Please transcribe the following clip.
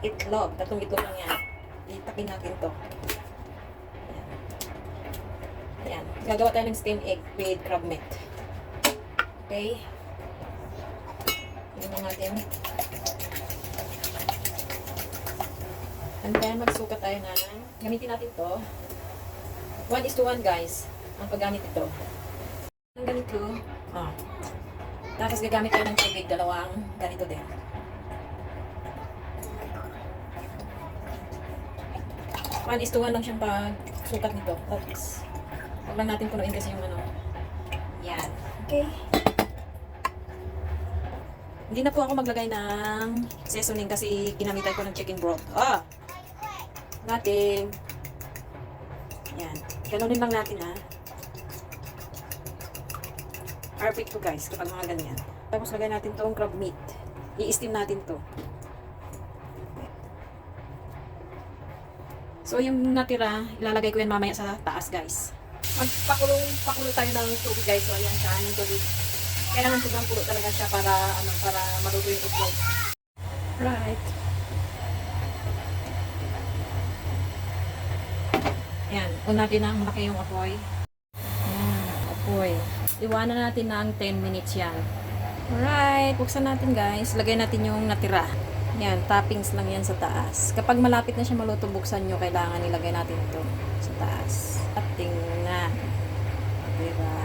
itlog. 3 itlog lang yan. Itakin natin to. Ayan. Gagawa tayo ng steamed egg with crab meat. Okay. Yun lang natin. And then, magsukat tayo na. Gamitin natin to. 1:1 guys. Ang paggamit ito. Ang ganito. Ah. Tapos gagamit tayo ng tubig. 2 ganito din. 1:1 lang siyang pagsukat nito. Tapos, huwag lang natin punuin kasi yung ano. Yan. Okay. Hindi na po ako maglagay ng seasoning kasi ginamitan ko ng chicken broth. Natin. Yan. Ganunin lang natin ha. Perfect to guys kapag mga ganyan. Tapos lagay natin tong crab meat. I-steam natin to. So yung natira, ilalagay ko yan mamaya sa taas guys. Pakulo tayo ng tubig guys. So ayan siya, yung tubig. Kailangan sobrang pulo talaga siya para maluto yung itlog. Right. Ayan, unatin na malaki yung apoy. Ayan, apoy. Iwanan natin na ang 10 minutes yan. Alright, buksan natin guys. Lagay natin yung natira. Yan, toppings lang yan sa taas. Kapag malapit na siya maluto, buksan nyo, kailangan ilagay natin ito sa taas. At tingnan. Diba?